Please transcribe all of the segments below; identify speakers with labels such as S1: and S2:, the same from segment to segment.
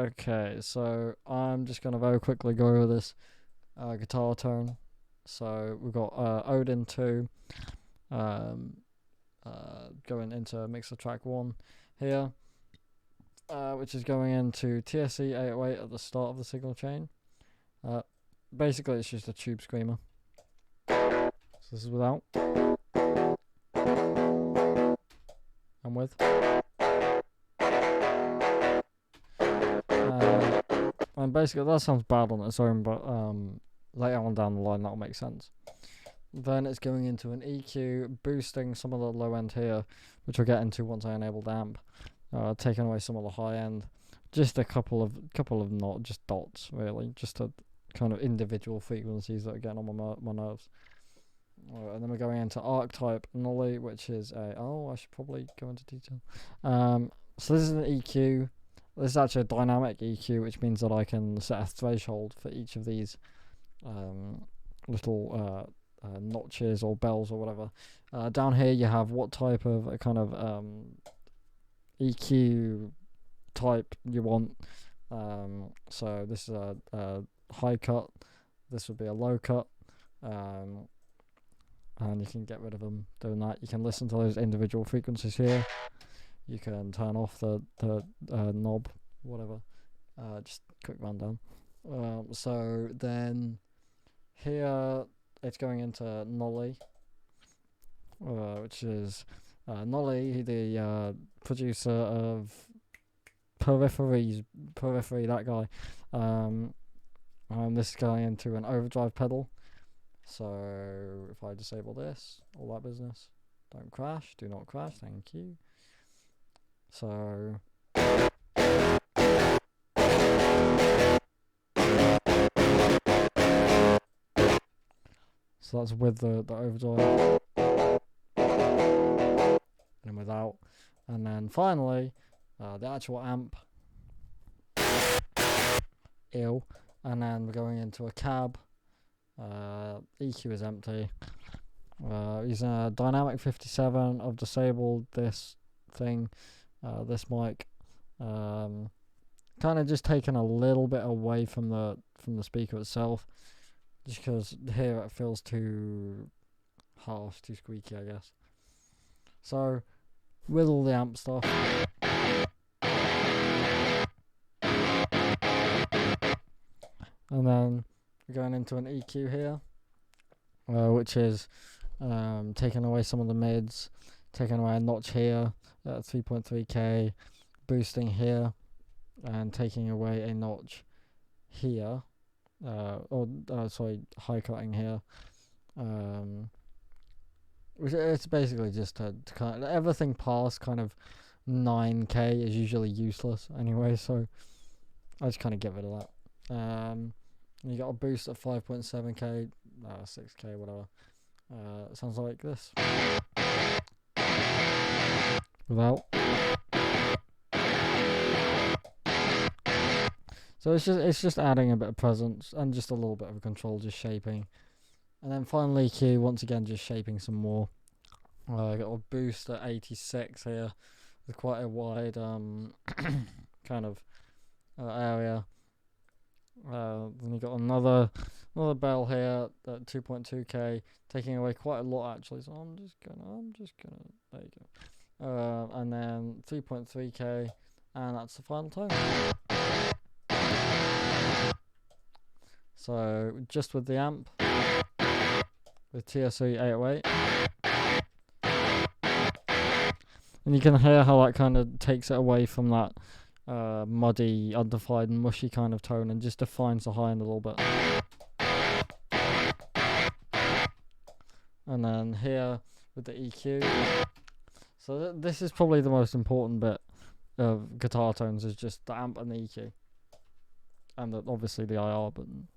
S1: Okay, so I'm just gonna very quickly go over this guitar tone. So we've got Odin 2 um, going into mixer track 1 here, which is going into TSC 808 at the start of the signal chain. Basically, it's just a tube screamer. So this is without and with. And basically, that sounds bad on its own, but later on down the line, that'll make sense. Then it's going into an EQ, boosting some of the low end here, which we'll get into once I enable the amp. Taking away some of the high end, just a couple of not just dots really, just a kind of individual frequencies that are getting on my nerves. And then we're going into archetype Nolly, which is a I should probably go into detail. So this is an EQ. This is actually a dynamic EQ, which means that I can set a threshold for each of these little notches or bells or whatever. Down here you have what type of kind of EQ type you want. So this is a high cut, this would be a low cut, and you can get rid of them doing that. You can listen to those individual frequencies here. You can turn off the knob, whatever. Just quick rundown. So then here it's going into Nolly, which is Nolly, the producer of Periphery, that guy. This is going into an overdrive pedal. So if I disable this, all that business, don't crash, do not crash, thank you. So that's with the overdrive and without. And then finally the actual amp, ill. And then we're going into a cab. EQ is empty. Using a dynamic 57. I've disabled this thing, this mic. Kind of just taken a little bit away from the speaker itself, just because here it feels too harsh, too squeaky, I guess. So with all the amp stuff, and then we're going into an EQ here, which is taking away some of the mids, taking away a notch here at 3.3k, boosting here, and taking away a notch here, high cutting here. Which it's basically just to kind of, everything past kind of 9k is usually useless anyway, so I just kind of get rid of that. You got a boost at 5.7k, 6k, whatever. It sounds like this. Without. So it's just adding a bit of presence and just a little bit of control, just shaping. And then finally EQ, once again just shaping some more. I got a boost at 86 here with quite a wide kind of area. Then you got another bell here at 2.2k, taking away quite a lot actually. So I'm just gonna there you go. And then 3.3k, and that's the final tone. So just with the amp, with TSC 808, and you can hear how that kind of takes it away from that muddy, undefined, mushy kind of tone and just defines the high end a little bit. And then here with the EQ, so this is probably the most important bit of guitar tones, is just the amp and the EQ, and obviously the IR button.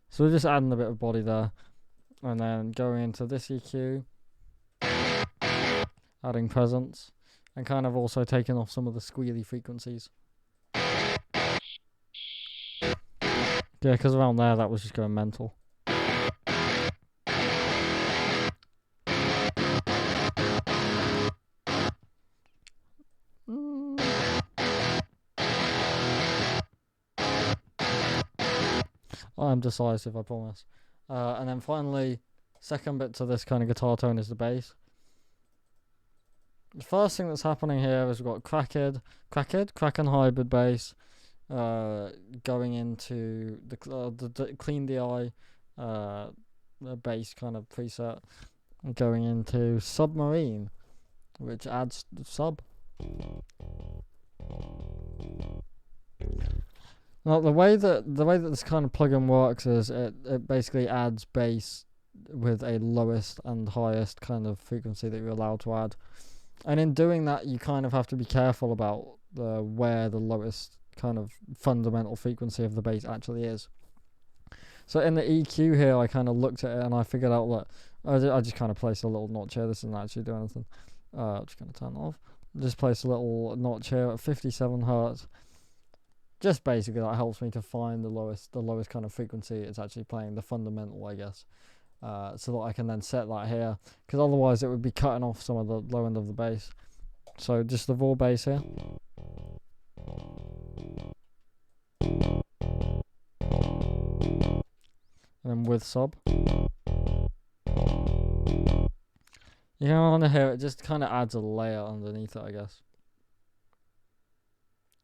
S1: So we're just adding a bit of body there, and then going into this EQ, adding presence, and kind of also taking off some of the squealy frequencies. Yeah, because around there that was just going mental. I'm decisive, I promise. And then finally, second bit to this kind of guitar tone is the bass. The first thing that's happening here is we've got Kraken hybrid bass, going into the clean DI, the bass kind of preset, going into submarine, which adds the sub. Now the way that this kind of plugin works is it basically adds bass with a lowest and highest kind of frequency that you're allowed to add. And in doing that, you kind of have to be careful about where the lowest kind of fundamental frequency of the bass actually is. So in the EQ here, I kind of looked at it and I figured out that I just kind of placed a little notch here. This isn't actually doing anything. Just going to turn it off. Just place a little notch here at 57 hertz. Just basically that helps me to find the lowest kind of frequency it's actually playing, the fundamental, I guess. So that I can then set that here, because otherwise it would be cutting off some of the low end of the bass. So just the raw bass here. And then with sub. You can want to hear it just kind of adds a layer underneath it, I guess.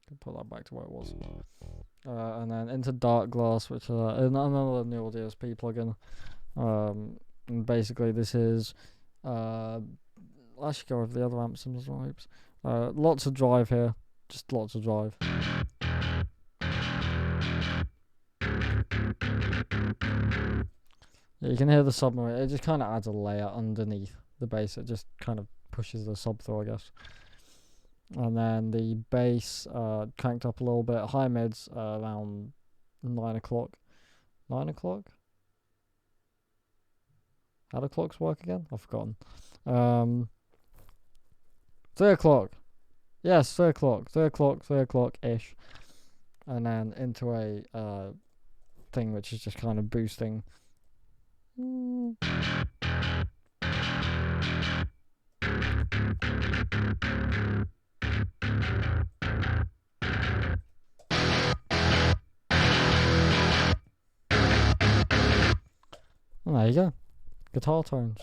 S1: Can put that back to where it was. And then into Dark Glass, which is another Nerual DSP plugin. And basically this is I should go over the other amp symbols as well. Oops. Lots of drive here, just lots of drive. Yeah, you can hear the submarine. It just kind of adds a layer underneath the bass. It just kind of pushes the sub through, I guess. And then the bass cranked up a little bit. High mids around 9 o'clock. 9 o'clock? How do clocks work again? I've forgotten. 3 o'clock. Yes, 3 o'clock. 3 o'clock, 3 o'clock-ish. And then into a thing which is just kind of boosting. And there you go. Guitar tones.